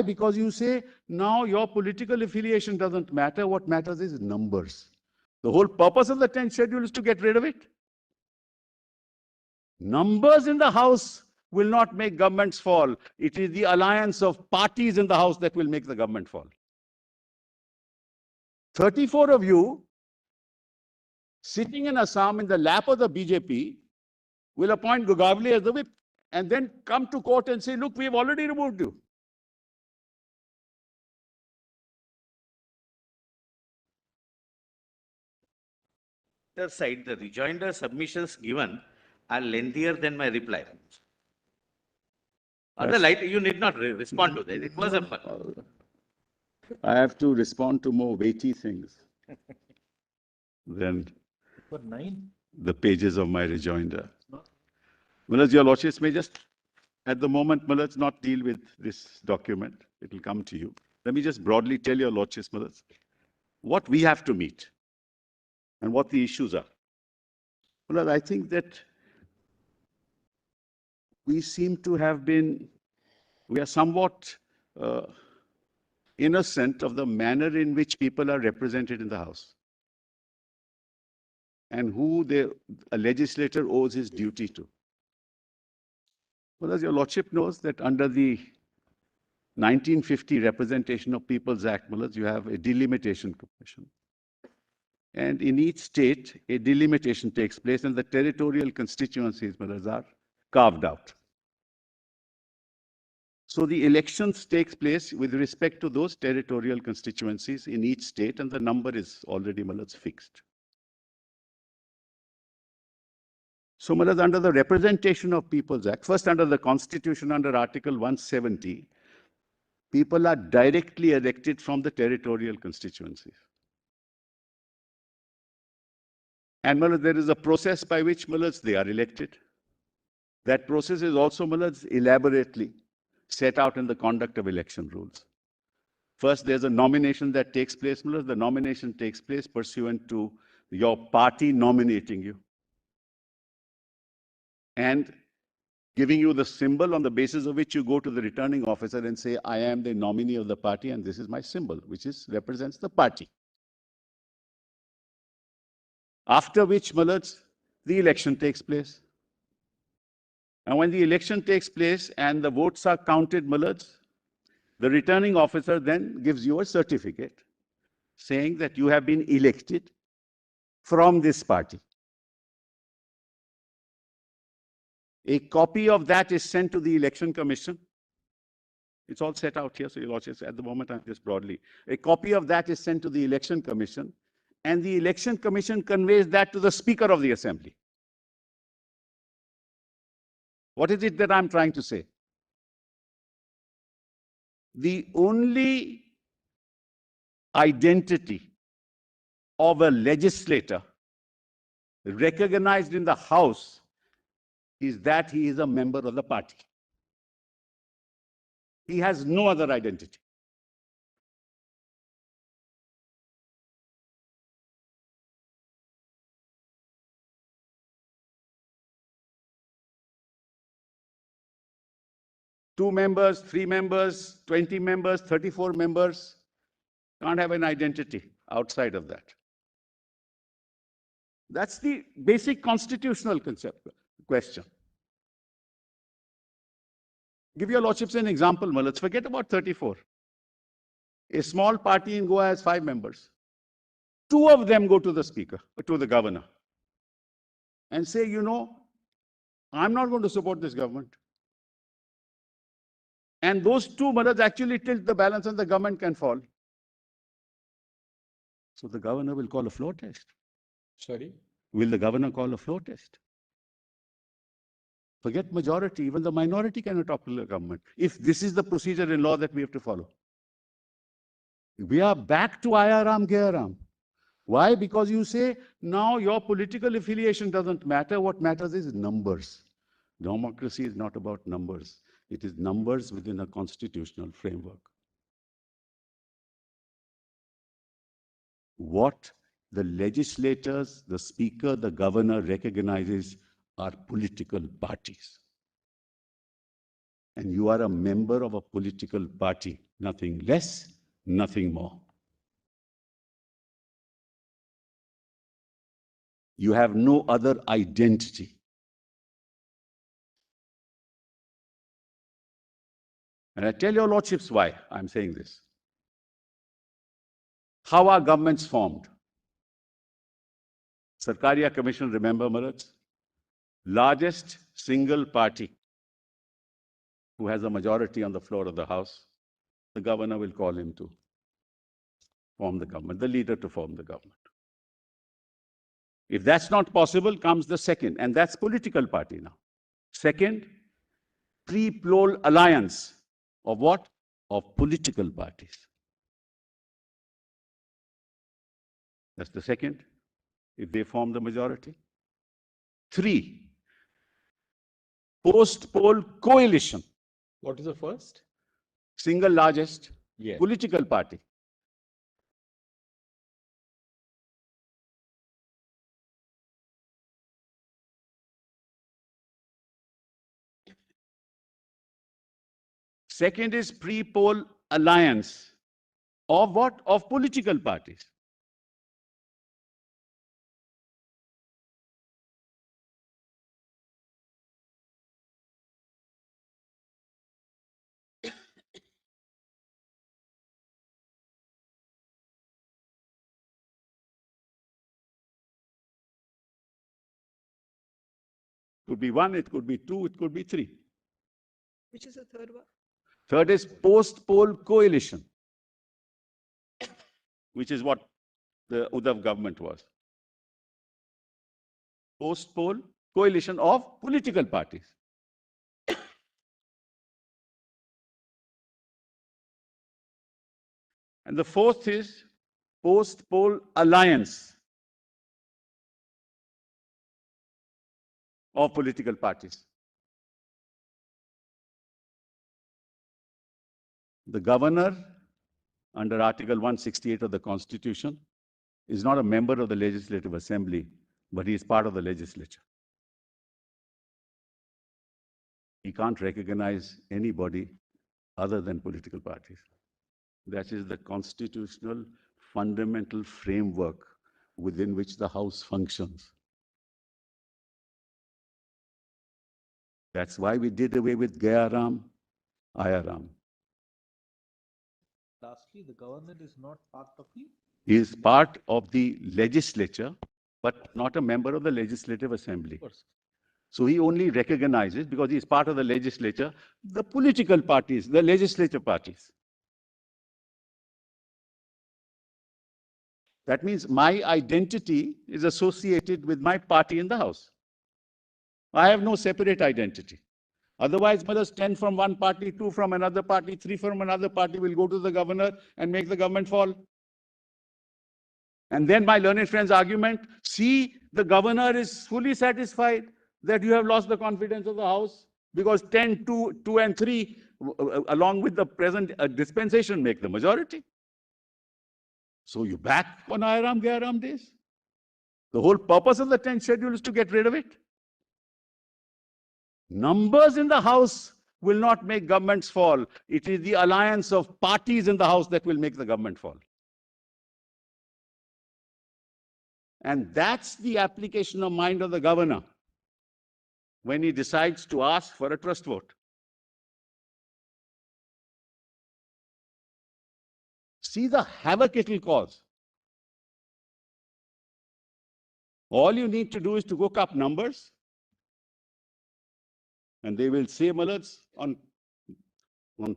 Because you say, now your political affiliation doesn't matter. What matters is numbers. The whole purpose of the 10th schedule is to get rid of it. Numbers in the House will not make governments fall. It is the alliance of parties in the House that will make the government fall. 34 of you sitting in Assam in the lap of the BJP will appoint Gogavli as the whip and then come to court and say, look, we've already removed you. Side, the rejoinder submissions given are lengthier than my reply. Otherwise, you need not respond to that. It was a... I have to respond to more weighty things than the pages of my rejoinder. Well, your lordships may just, at the moment, let's not deal with this document. It will come to you. Let me just broadly tell your lordships, what we have to meet and what the issues are. Well, I think that we seem to have been, we are somewhat innocent of the manner in which people are represented in the House and who a legislator owes his duty to. Well, as your lordship knows that under the 1950 Representation of People's Act, you have a delimitation commission. And in each state, a delimitation takes place and the territorial constituencies are carved out. So the elections takes place with respect to those territorial constituencies in each state and the number is already fixed. So under the Representation of People's Act, first under the Constitution under Article 170, people are directly elected from the territorial constituencies. And there is a process by which they are elected. That process is also elaborately set out in the conduct of election rules. First, there's a nomination that takes place. The nomination takes place pursuant to your party nominating you and giving you the symbol on the basis of which you go to the returning officer and say, I am the nominee of the party and this is my symbol, which represents the party. After which, the election takes place. And when the election takes place and the votes are counted, the returning officer then gives you a certificate saying that you have been elected from this party. A copy of that is sent to the Election Commission. It's all set out here, so your lordships, at the moment I'm just broadly. A copy of that is sent to the Election Commission, and the Election Commission conveys that to the Speaker of the Assembly. What is it that I'm trying to say? The only identity of a legislator recognized in the House is that he is a member of the party. He has no other identity. Two members, 3 members, 20 members, 34 members can't have an identity outside of that. That's the basic constitutional question. Give your lordships an example. Let's forget about 34. A small party in Goa has 5 members. 2 of them go to the speaker, to the governor, and say, I'm not going to support this government. And those 2 mothers actually tilt the balance and the government can fall. So the governor will call a floor test. Sorry? Will the governor call a floor test? Forget majority, even the minority cannot topple the government. If this is the procedure in law that we have to follow. We are back to Ayaram Gayaram. Why? Because you say, now your political affiliation doesn't matter. What matters is numbers. Democracy is not about numbers. It is numbers within a constitutional framework. What the legislators, the speaker, the governor recognizes are political parties. And you are a member of a political party. Nothing less, nothing more. You have no other identity. And I tell your lordships why I'm saying this. How are governments formed? Sarkaria Commission, remember, Maharaj? Largest single party who has a majority on the floor of the House, the governor will call him to form the government, the leader to form the government. If that's not possible, comes the second, and that's political party now. Second, pre-poll alliance of what? Of political parties. That's the second, if they form the majority. Three, post-poll coalition. What is the first? Single largest Yes. political party. Second is pre-poll alliance of what? Of political parties. Could be one, it could be two, it could be three. Which is the third one? Third is post-poll coalition, which is what the Uddhav government was. Post-poll coalition of political parties. And the fourth is post-poll alliance of political parties. The governor, under Article 168 of the Constitution, is not a member of the Legislative Assembly, but he is part of the legislature. He can't recognize anybody other than political parties. That is the constitutional fundamental framework within which the House functions. That's why we did away with Gayaram, Ayaram. Lastly, the governor is not part of the. He is part of the legislature, but not a member of the Legislative Assembly. So he only recognizes, because he is part of the legislature, the political parties, the legislature parties. That means my identity is associated with my party in the House. I have no separate identity. Otherwise, mothers 10 from one party, 2 from another party, 3 from another party will go to the governor and make the government fall. And then my learned friend's argument, see, the governor is fully satisfied that you have lost the confidence of the House because 10, 2 and 3, along with the present dispensation, make the majority. So you back on Ayaram, Gayaram days? The whole purpose of the 10th schedule is to get rid of it. Numbers in the House will not make governments fall. It is the alliance of parties in the House that will make the government fall. And that's the application of mind of the governor when he decides to ask for a trust vote. See the havoc it will cause. All you need to do is to look up numbers, and they will say, Malats, on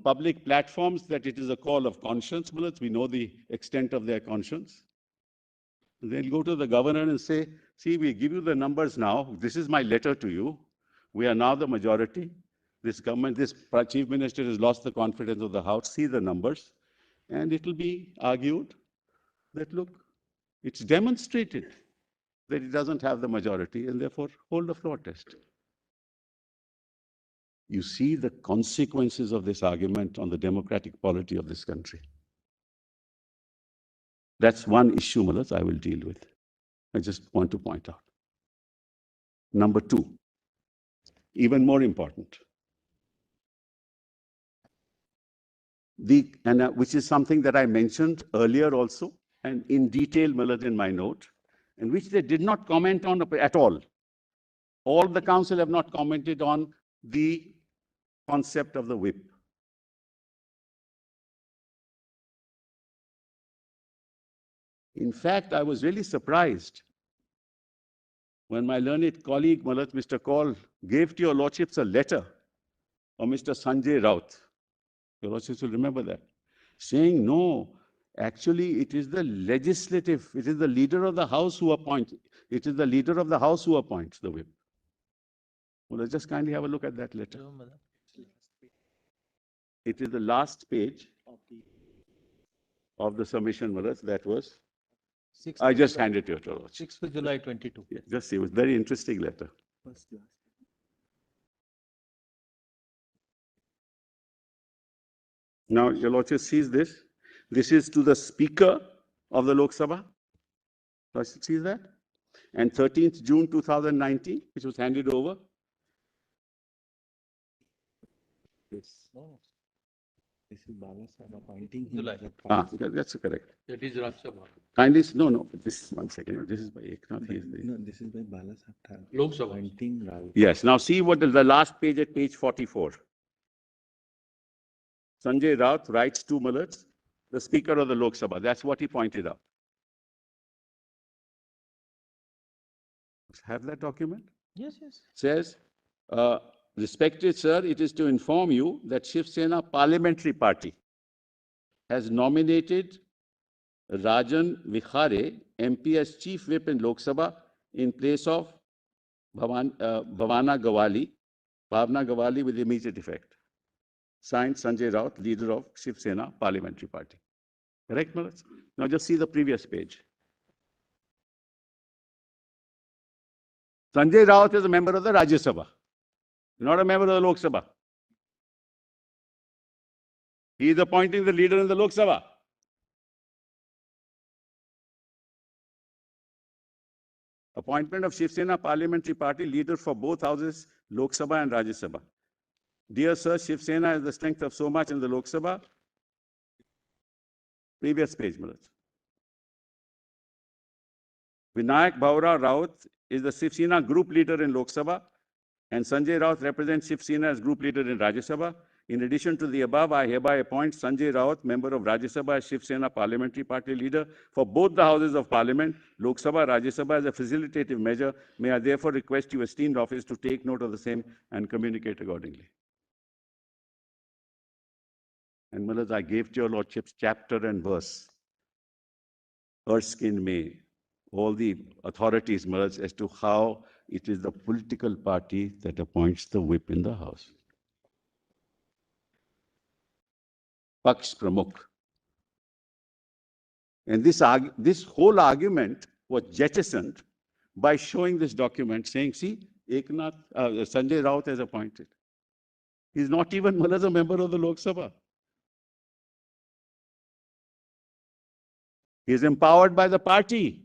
public platforms that it is a call of conscience. Malats, we know the extent of their conscience. And they'll go to the governor and say, see, we give you the numbers now. This is my letter to you. We are now the majority. This government, this chief minister has lost the confidence of the House. See the numbers. And it will be argued that, look, it's demonstrated that it doesn't have the majority and therefore hold the floor test. You see the consequences of this argument on the democratic polity of this country. That's one issue, Malas, I will deal with. I just want to point out. Number 2, even more important. which is something that I mentioned earlier also, and in detail, Millet, in my note, and which they did not comment on at all. All the council have not commented on the concept of the whip. In fact, I was really surprised when my learned colleague, Mr. Kaul, gave to your lordships a letter of Mr. Sanjay Raut. Your lordships will remember that, saying, no, actually, it is the legislative, it is the leader of the house who appoints, it is the leader of the house who appoints the whip. Well, let's just kindly have a look at that letter. It is the last page of the submission, Maharaj, that was. I just handed it to your lordship. 6th July 22. Yeah, just see, it was a very interesting letter. Now, your lordship sees this. This is to the Speaker of the Lok Sabha. Lordship sees that. And 13th June 2019, which was handed over. Yes. No, This is Bala Sahib appointing him July. as a That's correct. that is Rajya Sabha. Kindly, no, this, one second. This is by Eknath. He is the. No, this is by Bala Sahib Lok Sabha. appointing Rao. Yes, now see what is the last page at page 44. Sanjay Raut writes to Millet, the Speaker of the Lok Sabha. That's what he pointed out. Have that document? Yes, yes. Says, respected sir, it is to inform you that Shiv Sena Parliamentary Party has nominated Rajan Vikhare, MP, as Chief Whip in Lok Sabha in place of Bhavana Gawali with immediate effect. Signed, Sanjay Raut, leader of Shiv Sena Parliamentary Party. Correct, Millet? Now just see the previous page. Sanjay Raut is a member of the Rajya Sabha, not a member of the Lok Sabha. He is appointing the leader in the Lok Sabha. Appointment of Shiv Sena Parliamentary Party leader for both houses, Lok Sabha and Rajya Sabha. Dear sir, Shiv Sena has the strength of so much in the Lok Sabha. Previous page, Millet. Vinayak Bhaura Raut is the Shiv Sena group leader in Lok Sabha, and Sanjay Raut represents Shiv Sena as group leader in Rajya Sabha. In addition to the above, I hereby appoint Sanjay Raut, member of Rajya Sabha, as Shiv Sena Parliamentary Party leader for both the houses of Parliament, Lok Sabha, Rajya Sabha, as a facilitative measure. May I therefore request your esteemed office to take note of the same and communicate accordingly. And Millet, I gave to your lordships chapter and verse. Erskine May, all the authorities merge as to how it is the political party that appoints the whip in the house. Paksh Pramukh. And this whole argument was jettisoned by showing this document saying, see, Sanjay Raut is appointed. He's not even a member of the Lok Sabha. He is empowered by the party.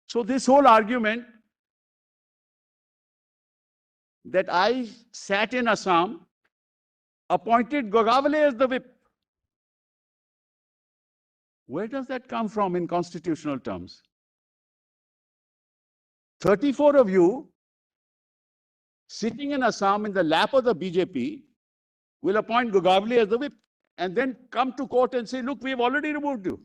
So this whole argument that I sat in Assam, appointed Gogavale as the whip. Where does that come from in constitutional terms? 34 of you sitting in Assam in the lap of the BJP will appoint Gogavale as the whip and then come to court and say, look, we've already removed you.